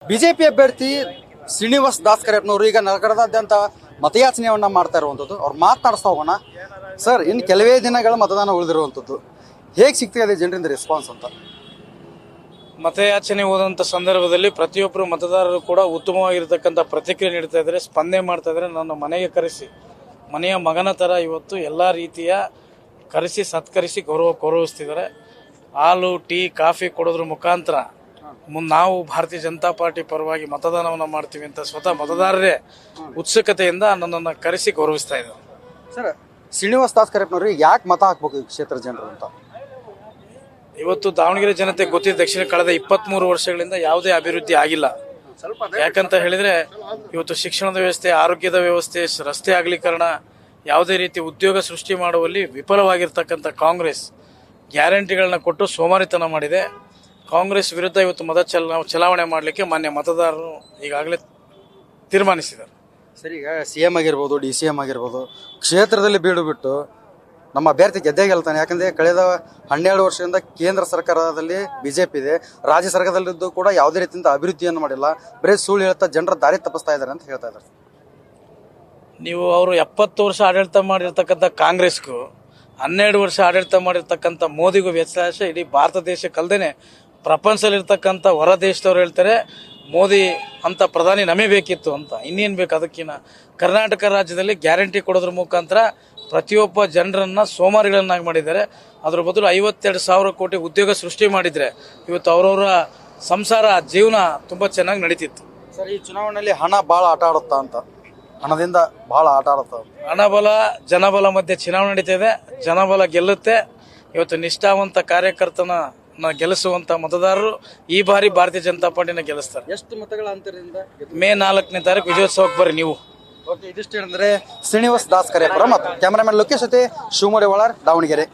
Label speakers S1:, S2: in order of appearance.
S1: BJP ಅಭ್ಯರ್ಥಿ ಶ್ರೀನಿವಾಸ್ ದಾಸ್ ಕರೆಪ್ನವರು ಈಗ ನಗರದಾದ್ಯಂತ ಮತಯಾಚನೆಯನ್ನ ಮಾಡ್ತಾ ಇರುವಂಥದ್ದು. ಅವ್ರು ಮಾತನಾಡಿಸ್ತಾ ಹೋಗೋಣ. ಸರ್, ಇನ್ನು ಕೆಲವೇ ದಿನಗಳ ಮತದಾನ ಉಳಿದಿರುವಂಥದ್ದು, ಹೇಗೆ ಸಿಗ್ತಾ ಇದೆ ಜನರಿಂದ ರೆಸ್ಪಾನ್ಸ್ ಅಂತ?
S2: ಮತಯಾಚನೆ ಹೋದಂಥ ಸಂದರ್ಭದಲ್ಲಿ ಪ್ರತಿಯೊಬ್ಬರು ಮತದಾರರು ಕೂಡ ಉತ್ತಮವಾಗಿರ್ತಕ್ಕಂಥ ಪ್ರತಿಕ್ರಿಯೆ ನೀಡ್ತಾ ಇದ್ದಾರೆ, ಸ್ಪಂದನೆ ಮಾಡ್ತಾ ಇದ್ದಾರೆ. ನನ್ನ ಮನೆಗೆ ಕರೆಸಿ ಮನೆಯ ಮಗನ ಥರ ಇವತ್ತು ಎಲ್ಲ ರೀತಿಯ ಕರೆಸಿ ಸತ್ಕರಿಸಿ ಗೌರವಿಸ್ತಿದ್ದಾರೆ. ಹಾಲು ಟೀ ಕಾಫಿ ಕೊಡೋದ್ರ ಮುಖಾಂತರ ನಾವು ಭಾರತೀಯ ಜನತಾ ಪಾರ್ಟಿ ಪರವಾಗಿ ಮತದಾನವನ್ನು ಮಾಡ್ತೀವಿ ಅಂತ ಸ್ವತಃ ಮತದಾರರೇ ಉತ್ಸುಕತೆಯಿಂದ ನನ್ನನ್ನು ಕರೆಸಿ ಗೌರವಿಸ್ತಾ ಇದ್ದಾರೆ.
S1: ಸರ್, ಶ್ರೀನಿವಾಸ್ ದಾಸ್ ಕರೆಪ್ನವ್ರಿಗೆ ಯಾಕೆ ಮತ ಹಾಕ್ಬೇಕು ಈ ಕ್ಷೇತ್ರ ಜನರು ಅಂತ?
S2: ಇವತ್ತು ದಾವಣಗೆರೆ ಜನತೆ ಗೊತ್ತಿದ್ದ ದಕ್ಷಿಣ ಕಳೆದ 23 ವರ್ಷಗಳಿಂದ ಯಾವುದೇ ಅಭಿವೃದ್ಧಿ ಆಗಿಲ್ಲ. ಯಾಕಂತ ಹೇಳಿದ್ರೆ ಇವತ್ತು ಶಿಕ್ಷಣದ ವ್ಯವಸ್ಥೆ, ಆರೋಗ್ಯದ ವ್ಯವಸ್ಥೆ, ರಸ್ತೆ ಅಗಲೀಕರಣ, ಯಾವುದೇ ರೀತಿ ಉದ್ಯೋಗ ಸೃಷ್ಟಿ ಮಾಡುವಲ್ಲಿ ವಿಫಲವಾಗಿರ್ತಕ್ಕಂಥ ಕಾಂಗ್ರೆಸ್ ಗ್ಯಾರಂಟಿಗಳನ್ನ ಕೊಟ್ಟು ಸೋಮಾರಿತನ ಮಾಡಿದೆ. ಕಾಂಗ್ರೆಸ್ ವಿರುದ್ಧ ಇವತ್ತು ಮತ ಚಲಾವಣೆ ಮಾಡಲಿಕ್ಕೆ ಮಾನ್ಯ ಮತದಾರರು ಈಗಾಗಲೇ ತೀರ್ಮಾನಿಸಿದ್ದಾರೆ.
S1: ಸರಿ, ಈಗ CM ಆಗಿರ್ಬೋದು, DCM ಆಗಿರ್ಬೋದು, ಕ್ಷೇತ್ರದಲ್ಲಿ ಬೀಡು ಬಿಟ್ಟು ನಮ್ಮ ಅಭ್ಯರ್ಥಿ ಗೆದ್ದೇ ಗೆಲ್ತಾನೆ. ಯಾಕಂದರೆ ಕಳೆದ 12 ವರ್ಷದಿಂದ ಕೇಂದ್ರ ಸರ್ಕಾರದಲ್ಲಿ BJP ಇದೆ, ರಾಜ್ಯ ಸರ್ಕಾರದಲ್ಲಿದ್ದು ಕೂಡ ಯಾವುದೇ ರೀತಿಯಿಂದ ಅಭಿವೃದ್ಧಿಯನ್ನು ಮಾಡಿಲ್ಲ, ಬರೀ ಸುಳ್ಳು ಹೇಳ್ತಾ ಜನರ ದಾರಿ ತಪ್ಪಿಸ್ತಾ ಇದ್ದಾರೆ ಅಂತ ಹೇಳ್ತಾ ಇದ್ದಾರೆ.
S2: ನೀವು ಅವರು 70 ವರ್ಷ ಆಡಳಿತ ಮಾಡಿರ್ತಕ್ಕಂಥ ಕಾಂಗ್ರೆಸ್ಗೂ 12 ವರ್ಷ ಆಡಳಿತ ಮಾಡಿರ್ತಕ್ಕಂಥ ಮೋದಿಗೂ ವ್ಯತ್ಯಾಸ ಇಡೀ ಭಾರತ ದೇಶಕ್ಕಲ್ದೇನೆ ಪ್ರಪಂಚದಲ್ಲಿರ್ತಕ್ಕಂಥ ಹೊರ ದೇಶದವ್ರು ಹೇಳ್ತಾರೆ ಮೋದಿ ಅಂತ ಪ್ರಧಾನಿ ನಮೇ ಬೇಕಿತ್ತು ಅಂತ. ಇನ್ನೇನು ಬೇಕು ಅದಕ್ಕಿಂತ? ಕರ್ನಾಟಕ ರಾಜ್ಯದಲ್ಲಿ ಗ್ಯಾರಂಟಿ ಕೊಡೋದ್ರ ಮುಖಾಂತರ ಪ್ರತಿಯೊಬ್ಬ ಜನರನ್ನ ಸೋಮಾರಿಗಳನ್ನಾಗಿ ಮಾಡಿದ್ದಾರೆ. ಅದ್ರ ಬದಲು 52,000 ಕೋಟಿ ಉದ್ಯೋಗ ಸೃಷ್ಟಿ ಮಾಡಿದ್ರೆ ಇವತ್ತು ಅವರವರ ಸಂಸಾರ ಜೀವನ ತುಂಬ ಚೆನ್ನಾಗಿ ನಡೀತಿತ್ತು.
S1: ಸರ್, ಈ ಚುನಾವಣೆಯಲ್ಲಿ ಹಣ ಭಾಳ ಆಟ ಆಡುತ್ತಾ ಅಂತ, ಹಣದಿಂದ ಭಾಳ ಆಟ ಆಡುತ್ತಾ?
S2: ಹಣಬಲ ಜನಬಲ ಮಧ್ಯೆ ಚುನಾವಣೆ ನಡೀತಾ ಇದೆ. ಜನಬಲ ಗೆಲ್ಲುತ್ತೆ. ಇವತ್ತು ನಿಷ್ಠಾವಂತ ಕಾರ್ಯಕರ್ತನ ಗೆಲ್ಲಿಸುವಂತ ಮತದಾರರು ಈ ಬಾರಿ ಭಾರತೀಯ ಜನತಾ ಪಾರ್ಟಿನ ಗೆಲ್ಲಿಸ್ತಾರೆ.
S1: ಎಷ್ಟು ಮತಗಳ ಅಂತರದಿಂದ?
S2: ಮೇ 4ನೇ ತಾರೀಕು ವಿಜಯೋತ್ಸವಕ್ಕೆ ಬರ್ರಿ ನೀವು.
S1: ಓಕೆ, ಇದಿಷ್ಟು ಹೇಳಿದ್ರೆ ಶ್ರೀನಿವಾಸ್ ದಾಸ್ ಕರೆಪುರ ಮತ್ತು ಕ್ಯಾಮರಾಮನ್ ಲೋಕೇಶ್ ಜೊತೆ ಶಿವಮೊಗ್ಗ ದಾವಣಗೆರೆ.